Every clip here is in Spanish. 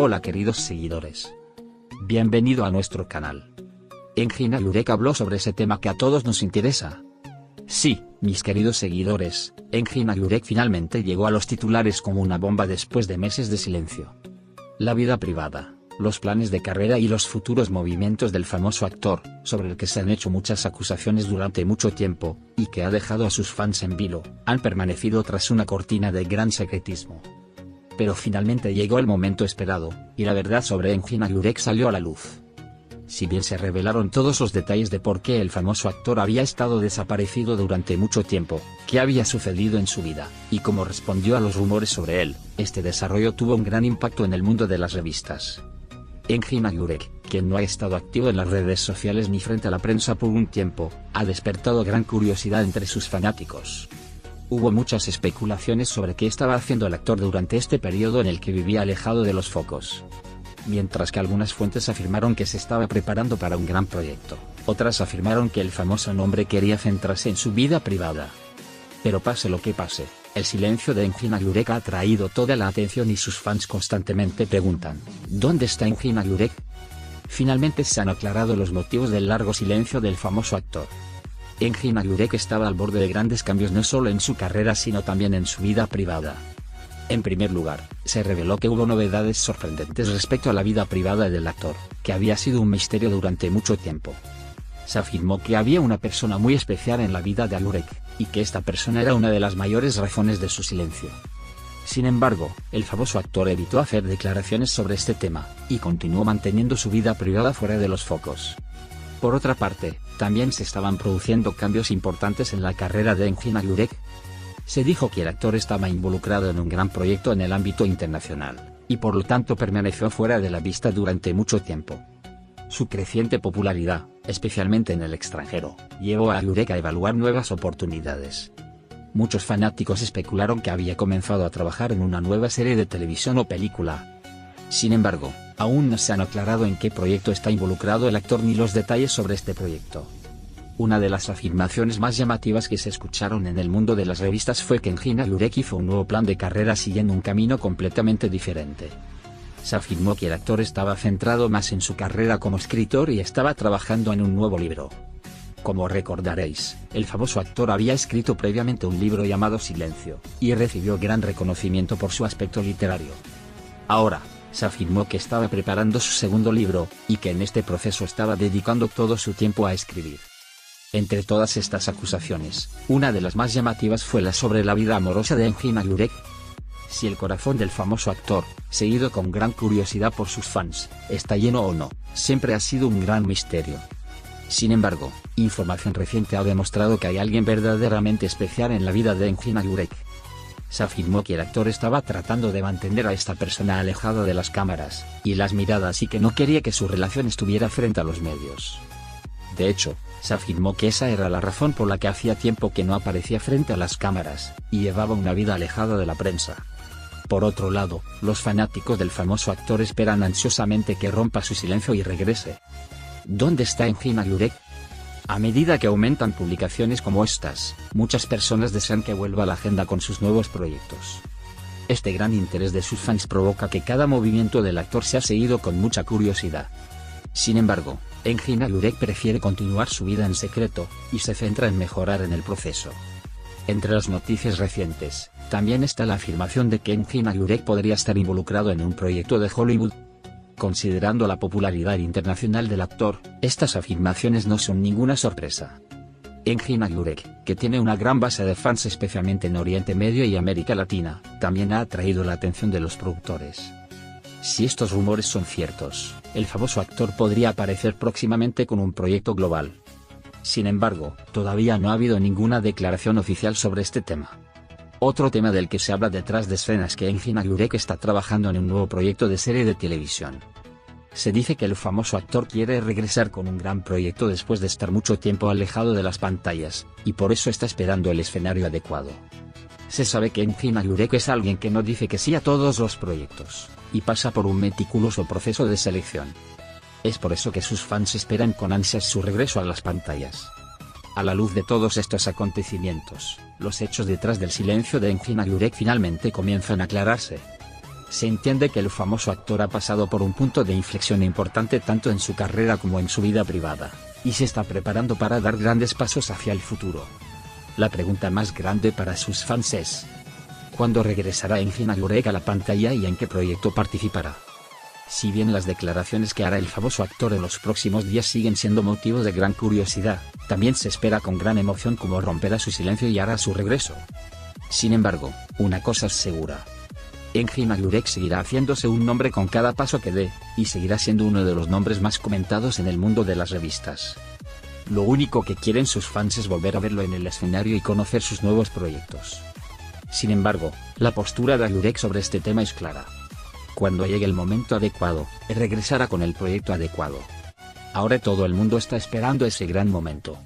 Hola queridos seguidores. Bienvenido a nuestro canal. Engin Alureq habló sobre ese tema que a todos nos interesa. Sí, mis queridos seguidores, Engin Alureq finalmente llegó a los titulares como una bomba después de meses de silencio. La vida privada, los planes de carrera y los futuros movimientos del famoso actor, sobre el que se han hecho muchas acusaciones durante mucho tiempo, y que ha dejado a sus fans en vilo, han permanecido tras una cortina de gran secretismo. Pero finalmente llegó el momento esperado, y la verdad sobre Engin Alureq salió a la luz. Si bien se revelaron todos los detalles de por qué el famoso actor había estado desaparecido durante mucho tiempo, qué había sucedido en su vida, y cómo respondió a los rumores sobre él, este desarrollo tuvo un gran impacto en el mundo de las revistas. Engin Alureq, quien no ha estado activo en las redes sociales ni frente a la prensa por un tiempo, ha despertado gran curiosidad entre sus fanáticos. Hubo muchas especulaciones sobre qué estaba haciendo el actor durante este periodo en el que vivía alejado de los focos. Mientras que algunas fuentes afirmaron que se estaba preparando para un gran proyecto, otras afirmaron que el famoso nombre quería centrarse en su vida privada. Pero pase lo que pase, el silencio de Engin Alureq ha atraído toda la atención y sus fans constantemente preguntan, ¿dónde está Engin Alureq? Finalmente se han aclarado los motivos del largo silencio del famoso actor. Engin Alureq estaba al borde de grandes cambios no solo en su carrera sino también en su vida privada. En primer lugar, se reveló que hubo novedades sorprendentes respecto a la vida privada del actor, que había sido un misterio durante mucho tiempo. Se afirmó que había una persona muy especial en la vida de Alureq, y que esta persona era una de las mayores razones de su silencio. Sin embargo, el famoso actor evitó hacer declaraciones sobre este tema, y continuó manteniendo su vida privada fuera de los focos. Por otra parte, también se estaban produciendo cambios importantes en la carrera de Engin Alureq. Se dijo que el actor estaba involucrado en un gran proyecto en el ámbito internacional, y por lo tanto permaneció fuera de la vista durante mucho tiempo. Su creciente popularidad, especialmente en el extranjero, llevó a Alureq a evaluar nuevas oportunidades. Muchos fanáticos especularon que había comenzado a trabajar en una nueva serie de televisión o película. Sin embargo, aún no se han aclarado en qué proyecto está involucrado el actor ni los detalles sobre este proyecto. Una de las afirmaciones más llamativas que se escucharon en el mundo de las revistas fue que Engin Alureq hizo un nuevo plan de carrera siguiendo un camino completamente diferente. Se afirmó que el actor estaba centrado más en su carrera como escritor y estaba trabajando en un nuevo libro. Como recordaréis, el famoso actor había escrito previamente un libro llamado Silencio, y recibió gran reconocimiento por su aspecto literario. Ahora, se afirmó que estaba preparando su segundo libro, y que en este proceso estaba dedicando todo su tiempo a escribir. Entre todas estas acusaciones, una de las más llamativas fue la sobre la vida amorosa de Engin Alureq. Si el corazón del famoso actor, seguido con gran curiosidad por sus fans, está lleno o no, siempre ha sido un gran misterio. Sin embargo, información reciente ha demostrado que hay alguien verdaderamente especial en la vida de Engin Alureq. Se afirmó que el actor estaba tratando de mantener a esta persona alejada de las cámaras y las miradas y que no quería que su relación estuviera frente a los medios. De hecho, se afirmó que esa era la razón por la que hacía tiempo que no aparecía frente a las cámaras, y llevaba una vida alejada de la prensa. Por otro lado, los fanáticos del famoso actor esperan ansiosamente que rompa su silencio y regrese. ¿Dónde está Engin Alureq? A medida que aumentan publicaciones como estas, muchas personas desean que vuelva a la agenda con sus nuevos proyectos. Este gran interés de sus fans provoca que cada movimiento del actor sea seguido con mucha curiosidad. Sin embargo, Engin Alureq prefiere continuar su vida en secreto, y se centra en mejorar en el proceso. Entre las noticias recientes, también está la afirmación de que Engin Alureq podría estar involucrado en un proyecto de Hollywood. Considerando la popularidad internacional del actor, estas afirmaciones no son ninguna sorpresa. Engin Alureq, que tiene una gran base de fans especialmente en Oriente Medio y América Latina, también ha atraído la atención de los productores. Si estos rumores son ciertos, el famoso actor podría aparecer próximamente con un proyecto global. Sin embargo, todavía no ha habido ninguna declaración oficial sobre este tema. Otro tema del que se habla detrás de escenas es que Engin Alureq está trabajando en un nuevo proyecto de serie de televisión. Se dice que el famoso actor quiere regresar con un gran proyecto después de estar mucho tiempo alejado de las pantallas, y por eso está esperando el escenario adecuado. Se sabe que Engin Alureq es alguien que no dice que sí a todos los proyectos, y pasa por un meticuloso proceso de selección. Es por eso que sus fans esperan con ansias su regreso a las pantallas. A la luz de todos estos acontecimientos, los hechos detrás del silencio de Engin Alureq finalmente comienzan a aclararse. Se entiende que el famoso actor ha pasado por un punto de inflexión importante tanto en su carrera como en su vida privada, y se está preparando para dar grandes pasos hacia el futuro. La pregunta más grande para sus fans es: ¿cuándo regresará Engin Agurek a la pantalla y en qué proyecto participará? Si bien las declaraciones que hará el famoso actor en los próximos días siguen siendo motivo de gran curiosidad, también se espera con gran emoción cómo romperá su silencio y hará su regreso. Sin embargo, una cosa es segura: Engin Agurek seguirá haciéndose un nombre con cada paso que dé, y seguirá siendo uno de los nombres más comentados en el mundo de las revistas. Lo único que quieren sus fans es volver a verlo en el escenario y conocer sus nuevos proyectos. Sin embargo, la postura de Agurek sobre este tema es clara. Cuando llegue el momento adecuado, regresará con el proyecto adecuado. Ahora todo el mundo está esperando ese gran momento.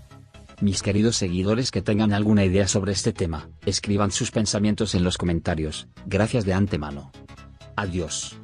Mis queridos seguidores que tengan alguna idea sobre este tema, escriban sus pensamientos en los comentarios. Gracias de antemano. Adiós.